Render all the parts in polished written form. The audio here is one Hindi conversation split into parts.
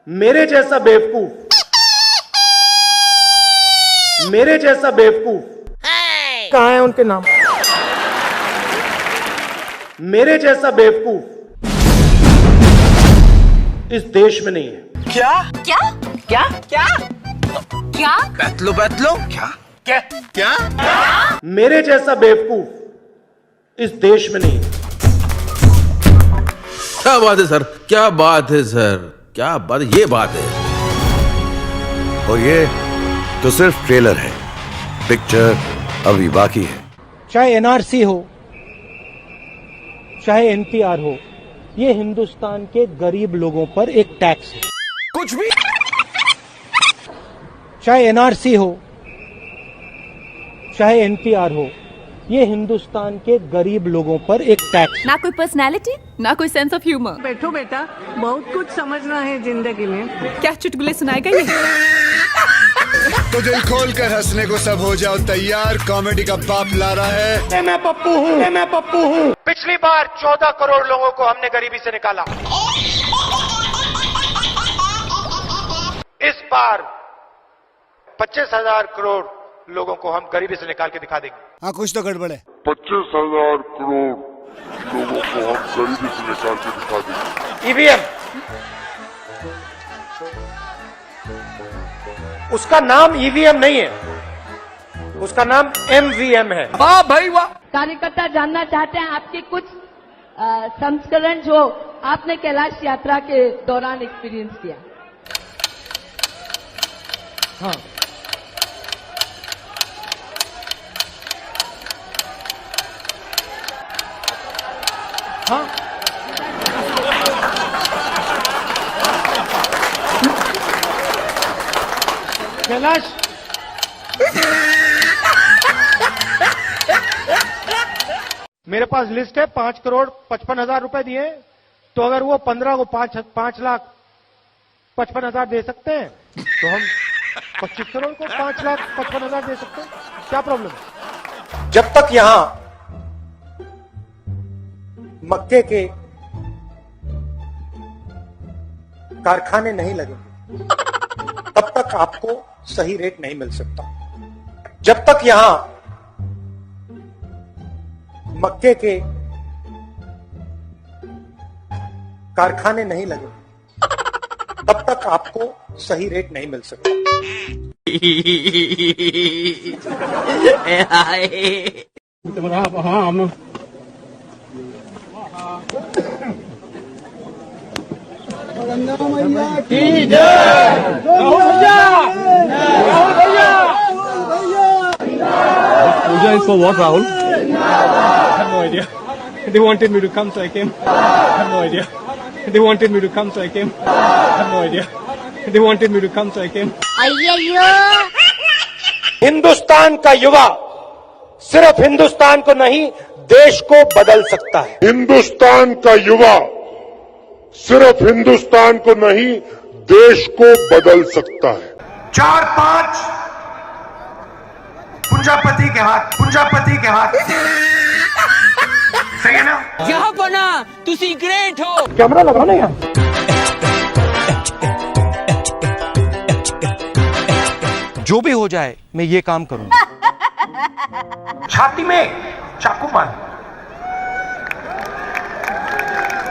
मेरे जैसा बेवकूफ, मेरे जैसा बेवकूफ कहाँ है उनके नाम? मेरे जैसा बेवकूफ इस देश में नहीं है। क्या क्या क्या क्या क्या बैतलो क्या क्या क्या मेरे जैसा बेवकूफ इस देश में नहीं है। क्या बात है सर, क्या बात है सर, क्या बात है, ये बात है। और ये तो सिर्फ ट्रेलर है, पिक्चर अभी बाकी है। चाहे एनआरसी हो, चाहे एनपीआर हो, ये हिंदुस्तान के गरीब लोगों पर एक टैक्स है। कुछ भी चाहे एनआरसी हो, चाहे एनपीआर हो, ये हिंदुस्तान के गरीब लोगों पर एक टैक्स है। ना कोई पर्सनालिटी, ना कोई सेंस ऑफ ह्यूमर। बैठो बेटा, बहुत कुछ समझना है जिंदगी में। क्या चुटकुले सुनाएगा ये? तो दिल खोल कर हंसने को सब हो जाओ तैयार, कॉमेडी का बाप ला रहा है। मैं पप्पू हूँ। पिछली बार 14 करोड़ लोगों को हमने गरीबी से निकाला। इस बार 25,000 करोड़ लोगों को हम गरीबी से निकाल के दिखा देंगे। हाँ, कुछ तो गड़बड़ है। 25,000 करोड़ लोगों को हम गरीबी से निकाल के दिखा देंगे। ईवीएम, उसका नाम ईवीएम नहीं है, उसका नाम एमवीएम है। वाह भाई वाह। कार्यकर्ता जानना चाहते हैं आपके कुछ संस्करण जो आपने कैलाश यात्रा के दौरान एक्सपीरियंस किया। हाँ, हाँ, कैलाश, मेरे पास लिस्ट है। 5 करोड़ 55,000 रुपए दिए, तो अगर वो 15 को 5 लाख 55,000 दे सकते हैं, तो हम 25 करोड़ को 5 लाख 55,000 दे सकते हैं। क्या प्रॉब्लम है? जब तक यहां मक्के के कारखाने नहीं लगेंगे, तब तक आपको सही रेट नहीं मिल सकता। जब तक यहां मक्के के कारखाने नहीं लगेंगे, तब तक आपको सही रेट नहीं मिल सकता। Puja is for what, Rahul? I have no idea. They wanted me to come, so I came. I have no idea. They wanted me to come, so I came. I have no idea. They wanted me to come, so I came. Hindustan का युवा सिर्फ हिंदुस्तान को नहीं, देश को बदल सकता है। हिंदुस्तान का युवा सिर्फ हिंदुस्तान को नहीं, देश को बदल सकता है। 4-5 पुंजापति के हाथ सही है ना? यहाँ बना तुसी ग्रेट हो। कैमरा लगाओ ना यार। जो भी हो जाए, मैं ये काम करूंगा। छाती में चाकू मार,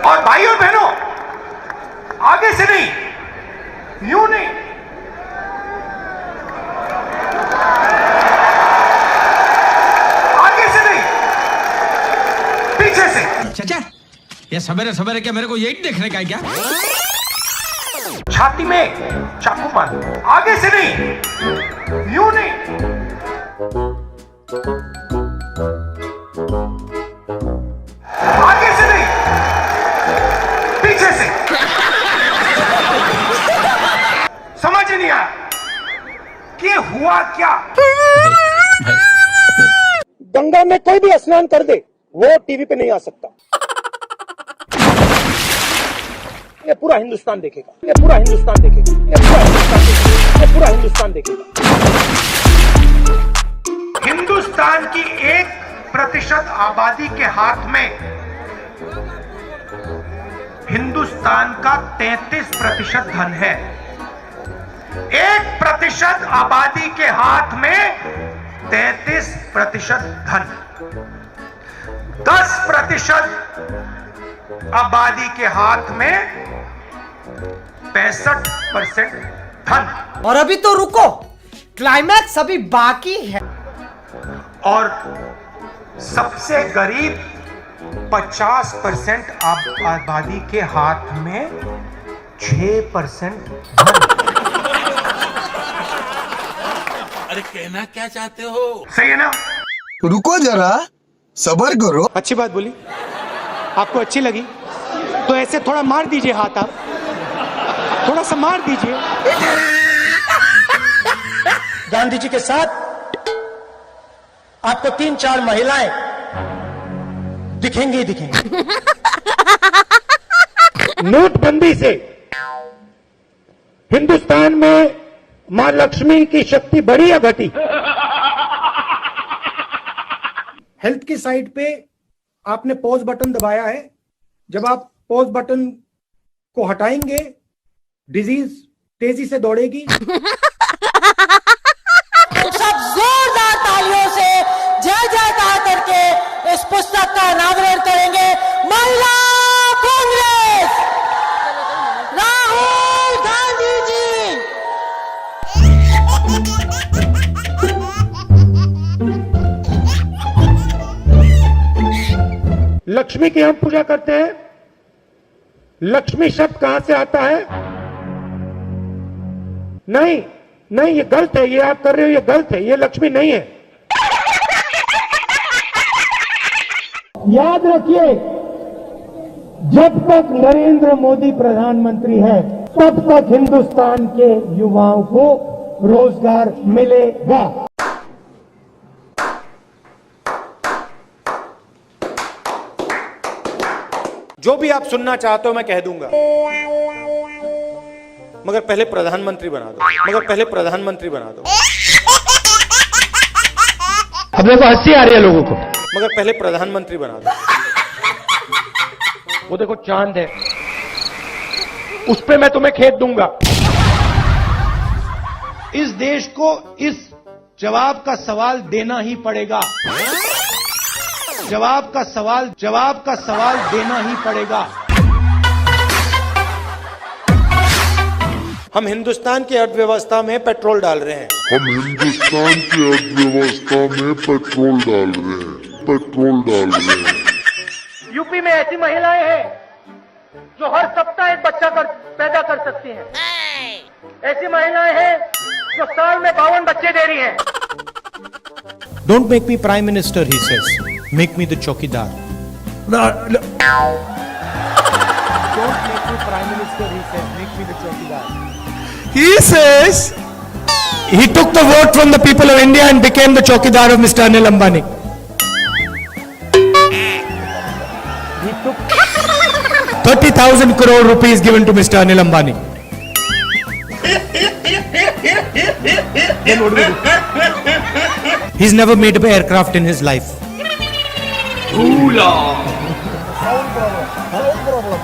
और भाई और बहनों, आगे से नहीं, यूं नहीं, आगे से नहीं, पीछे से। चाचा, ये सवेरे सवेरे क्या मेरे को यही देखने का है क्या? छाती में चाकू मार, आगे से नहीं, यूं नहीं, आगे से नहीं, पीछे से। समझ नहीं आया कि हुआ क्या? गंगा में कोई भी स्नान कर दे, वो टीवी पे नहीं आ सकता। ये पूरा हिंदुस्तान देखेगा, ये पूरा हिंदुस्तान देखेगा, ये पूरा हिंदुस्तान देखेगा, ये पूरा हिंदुस्तान देखेगा। हिंदुस्तान की 1% आबादी के हाथ में हिंदुस्तान का 33% धन है। 1% आबादी के हाथ में 33% धन, 10% आबादी के हाथ में 65% धन। और अभी तो रुको, क्लाइमैक्स अभी बाकी है। और सबसे गरीब 50% आबादी के हाथ में 6% धन। अरे कहना क्या चाहते हो? सही है ना? रुको जरा, सबर करो। अच्छी बात बोली, आपको अच्छी लगी तो ऐसे थोड़ा मार दीजिए हाथ, आप थोड़ा सा मार दीजिए। गांधी जी के साथ आपको 3-4 महिलाएं दिखेंगी ही दिखेंगी। नोटबंदी से हिंदुस्तान में मां लक्ष्मी की शक्ति बढ़ी या घटी? हेल्थ की साइड पे आपने पॉज बटन दबाया है। जब आप पॉज बटन को हटाएंगे, डिजीज तेजी से दौड़ेगी। सब जोरदार तालियों से जय जयकार करके इस पुस्तक का अनावरण करेंगे। महिला कांग्रेस, राहुल गांधी जी। लक्ष्मी की हम पूजा करते हैं। लक्ष्मी शब्द कहां से आता है? नहीं नहीं, ये गलत है, ये आप कर रहे हो, ये गलत है, ये लक्ष्मी नहीं है। याद रखिए, जब तक नरेंद्र मोदी प्रधानमंत्री है तब तक हिंदुस्तान के युवाओं को रोजगार मिलेगा। जो भी आप सुनना चाहते हो मैं कह दूंगा, मगर पहले प्रधानमंत्री बना दो, मगर पहले प्रधानमंत्री बना दो। अब देखो हंसी आ रही है लोगों को, मगर पहले प्रधानमंत्री बना दो। वो देखो चांद है, उस पे मैं तुम्हें खेत दूंगा। इस देश को इस जवाब का सवाल देना ही पड़ेगा। जवाब का सवाल देना ही पड़ेगा। हम हिंदुस्तान की अर्थव्यवस्था में पेट्रोल डाल रहे हैं। हम हिंदुस्तान की अर्थव्यवस्था में पेट्रोल डाल रहे हैं। यूपी में ऐसी महिलाएं हैं जो हर सप्ताह एक बच्चा पैदा कर सकती हैं। ऐसी महिलाएं हैं जो साल में 52 बच्चे दे रही हैं। Don't make me prime minister, he says. Make me the chokidar. Don't make me prime minister, he says. Make me the chokidar. He says he took the vote from the people of India and became the chokidar of Mr. Anil Ambani. He took 30,000 crore rupees given to Mr. Anil Ambani. He's never made an aircraft in his life.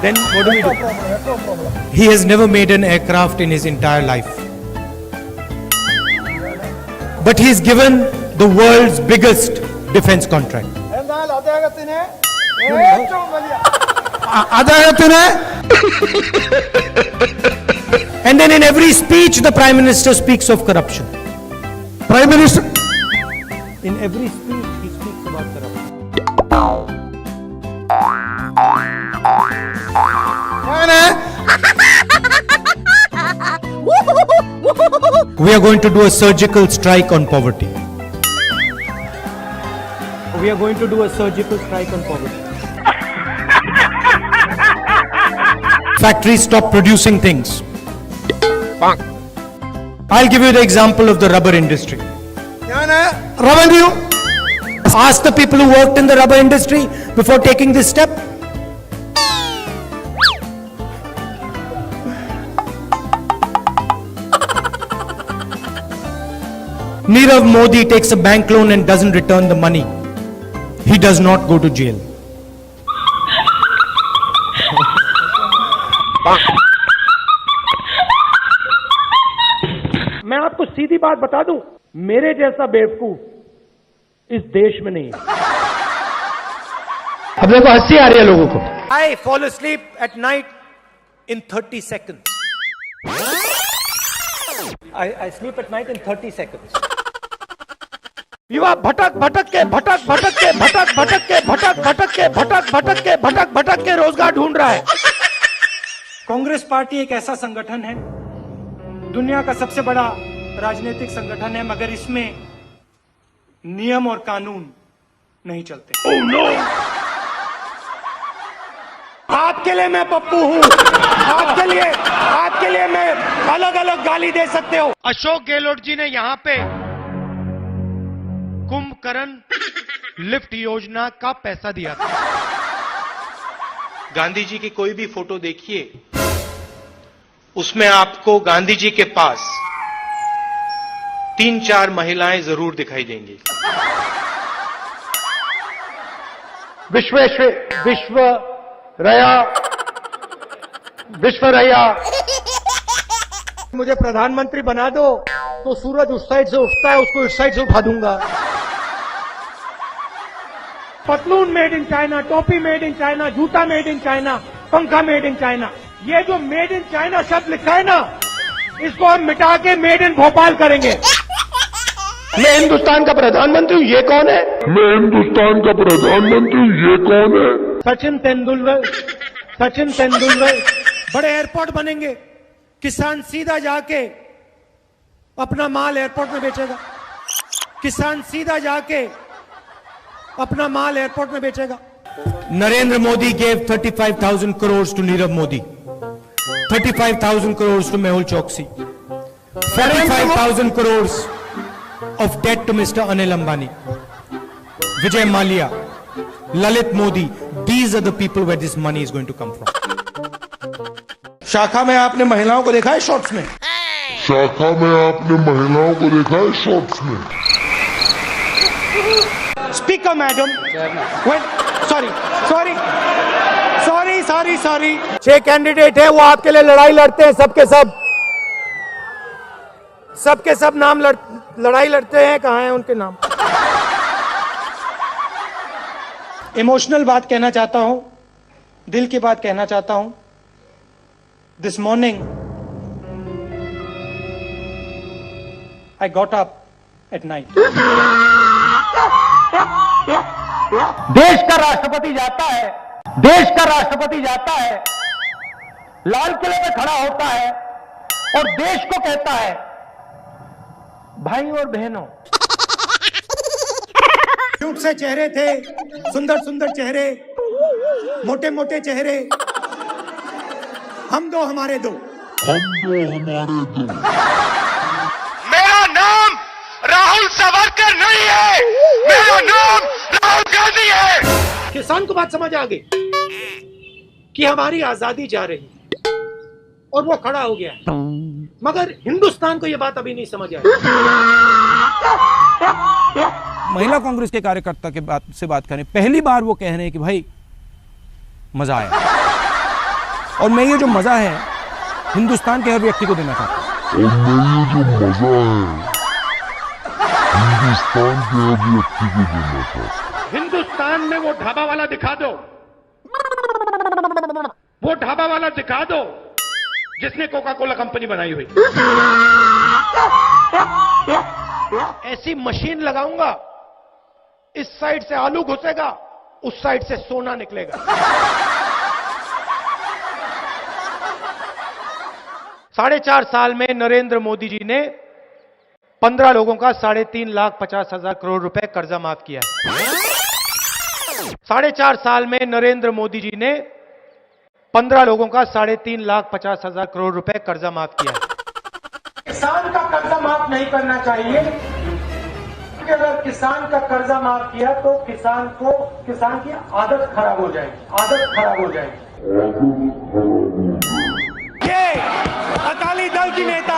Then what do we do? He has never made an aircraft in his entire life. But he's given the world's biggest defense contract. And then in every speech the Prime Minister speaks of corruption. Prime Minister, in every speech he speaks about corruption. We are going to do a surgical strike on poverty. We are going to do a surgical strike on poverty. Factories stop producing things. I'll give you the example of the rubber industry. Ask the people who worked in the rubber industry before taking this step. Nirav Modi takes a bank loan and doesn't return the money. He does not go to jail. मैं आपको सीधी बात बता दूं, मेरे जैसा बेवकूफ इस देश में नहीं है। अब देखो हंसी आ रही है लोगों को। I fall asleep at night in 30 seconds. I sleep at night in 30 seconds. युवा भटक भटक के भटक भटक के भटक भटक के भटक भटक के भटक भटक के भटक भटक के रोजगार ढूंढ रहा है। कांग्रेस पार्टी एक ऐसा संगठन है, दुनिया का सबसे बड़ा राजनीतिक संगठन है, मगर इसमें नियम और कानून नहीं चलते। Oh, no! आपके लिए मैं पप्पू हूं, आपके लिए मैं अलग अलग गाली दे सकते हो। अशोक गहलोत जी ने यहां पे कुंभकर्ण लिफ्ट योजना का पैसा दिया था। गांधी जी की कोई भी फोटो देखिए, उसमें आपको गांधी जी के पास 3-4 महिलाएं जरूर दिखाई देंगी। विश्वरया मुझे प्रधानमंत्री बना दो तो सूरज उस साइड से उठता है, उसको इस साइड से उठा दूंगा। पतलून मेड इन चाइना, टोपी मेड इन चाइना, जूता मेड इन चाइना, पंखा मेड इन चाइना। ये जो मेड इन चाइना शब्द लिखा है ना, इसको हम मिटा के मेड इन भोपाल करेंगे। मैं हिंदुस्तान का प्रधानमंत्री हूँ, ये कौन है? मैं हिंदुस्तान का प्रधानमंत्री हूँ, ये कौन है? सचिन तेंदुलकर। बड़े एयरपोर्ट बनेंगे, किसान सीधा जाके अपना माल एयरपोर्ट में बेचेगा। Narendra Modi gave 35,000 crores to Nirav Modi, 35,000 crores to Mehul Choksi, 45,000 crores of debt to Mr. Anil Ambani, Vijay Mallya, Lalit Modi. These are the people where this money is going to come from. शाखा में आपने महिलाओं को देखा है शॉर्ट्स में? स्पीकर मैडम, सॉरी 6 कैंडिडेट है, वो आपके लिए लड़ाई लड़ते हैं, सबके सब नाम लड़ाई लड़ते हैं। कहाँ हैं उनके नाम? इमोशनल बात कहना चाहता हूं, दिल की बात कहना चाहता हूं। This morning I got up at night. देश का राष्ट्रपति जाता है, लाल किले में खड़ा होता है और देश को कहता है, भाई और बहनों, क्यूट से चेहरे थे, सुंदर चेहरे, मोटे चेहरे, हम दो हमारे दो। मेरा नाम राहुल सावरकर नहीं है, मेरा नाम राहुल गांधी है। किसान को बात समझ आ गई कि हमारी आजादी जा रही और वो खड़ा हो गया, मगर हिंदुस्तान को ये बात अभी नहीं समझ आई। महिला कांग्रेस के कार्यकर्ता के बात करें, पहली बार वो कह रहे हैं कि भाई मजा आया, और मैं ये जो मजा है हिंदुस्तान के हर व्यक्ति को देना चाहता हूं। हिंदुस्तान में वो ढाबा वाला दिखा दो जिसने कोका कोला कंपनी बनाई हुई। ऐसी मशीन लगाऊंगा, इस साइड से आलू घुसेगा, उस साइड से सोना निकलेगा। 4.5 साल में नरेंद्र मोदी जी ने 15 लोगों का 3,50,000 करोड़ रुपए कर्जा माफ किया है। 4.5 साल में नरेंद्र मोदी जी ने 15 लोगों का 3,50,000 करोड़ रुपए कर्जा माफ किया है। किसान का कर्जा माफ नहीं करना चाहिए, क्योंकि अगर किसान का कर्जा माफ किया तो किसान की आदत खराब हो जाएगी। अकाली दल की नेता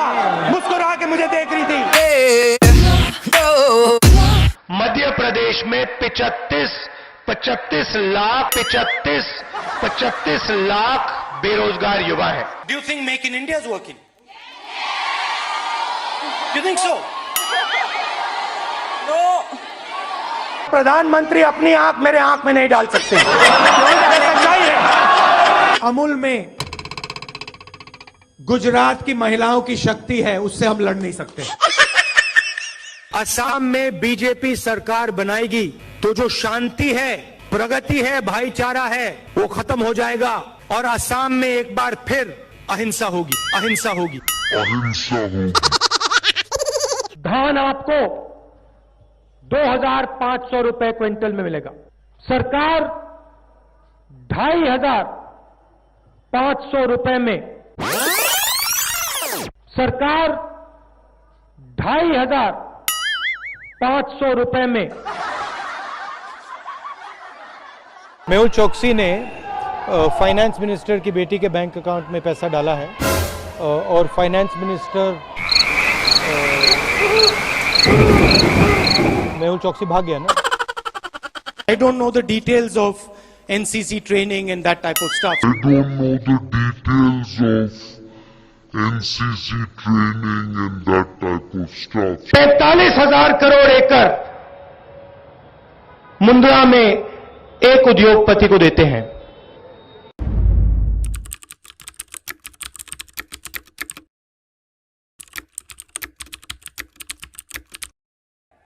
मुस्कुरा के मुझे देख रही थी। मध्य प्रदेश में 35 लाख बेरोजगार युवा है। Do you think make in India is working? You think so? प्रधानमंत्री अपनी आंख मेरे आंख में नहीं डाल सकते। सच्चाई है। अमूल में गुजरात की महिलाओं की शक्ति है, उससे हम लड़ नहीं सकते। असम में बीजेपी सरकार बनाएगी तो जो शांति है, प्रगति है, भाईचारा है, वो खत्म हो जाएगा और असम में एक बार फिर अहिंसा होगी, अहिंसा होगी, अहिंसा होगी। धान आपको 2,500 रुपए क्विंटल में मिलेगा। सरकार 2,500 रुपए में, सरकार 2,500 रुपए में। मेहुल चोकसी ने फाइनेंस मिनिस्टर की बेटी के बैंक अकाउंट में पैसा डाला है और फाइनेंस मिनिस्टर मेहुल चोकसी भाग गया ना। I don't know the details of NCC training and that type of stuff. I don't know the details of NCC training and that type of stuff. 45,000 crore एकड़ मुंद्रा में एक उद्योगपति को देते हैं।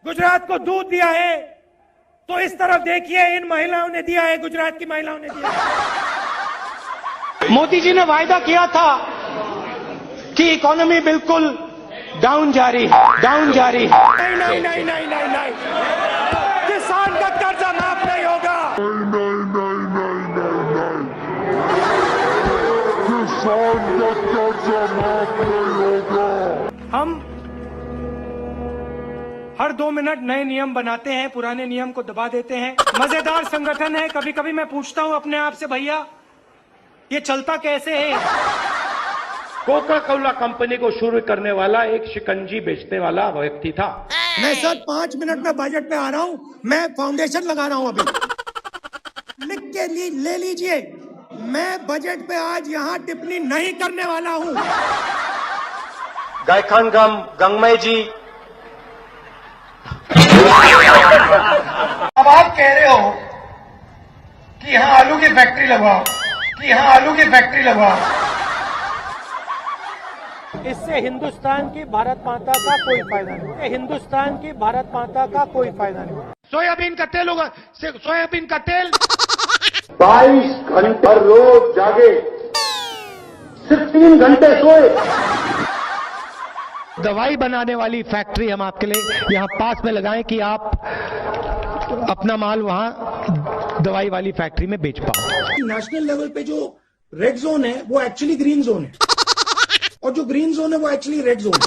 गुजरात को दूध दिया है तो इस तरफ देखिए, इन महिलाओं ने दिया है, गुजरात की महिलाओं ने दिया है। मोदी जी ने वायदा किया था कि इकोनॉमी बिल्कुल डाउन जा रही है, डाउन जा रही है। नहीं नहीं नहीं नहीं नहीं नहीं, किसान का कर्जा माफ नहीं होगा। नहीं नहीं नहीं नहीं नहीं नहीं, किसान का कर्जा माफ नहीं होगा। हम हर 2 मिनट नए नियम बनाते हैं, पुराने नियम को दबा देते हैं। मजेदार संगठन है। कभी कभी मैं पूछता हूं अपने आप से, भैया ये चलता कैसे है? कोका कोला कंपनी को शुरू करने वाला एक शिकंजी बेचने वाला व्यक्ति था। मैं सर 5 मिनट में बजट पे आ रहा हूं, मैं फाउंडेशन लगा रहा हूं अभी। लिख के ले लीजिए, मैं बजट पे आज यहां टिप्पणी नहीं करने वाला हूं। गायखान गंगमय जी, अब आप कह रहे हो कि यहां आलू की फैक्ट्री लगवाओ, कि यहां आलू की फैक्ट्री लगवाओ। इससे हिंदुस्तान की भारत माता का कोई फायदा नहीं, हिंदुस्तान की भारत माता का कोई फायदा नहीं। सोयाबीन का तेल होगा, सोयाबीन का तेल 22 घंटे रोज जागे, सिर्फ 3 घंटे सोए। दवाई बनाने वाली फैक्ट्री हम आपके लिए यहां पास में लगाएं कि आप अपना माल वहां दवाई वाली फैक्ट्री में बेच पाओ। नेशनल लेवल पे जो रेड जोन है वो एक्चुअली ग्रीन जोन है और जो ग्रीन जोन है वो एक्चुअली रेड जोन है।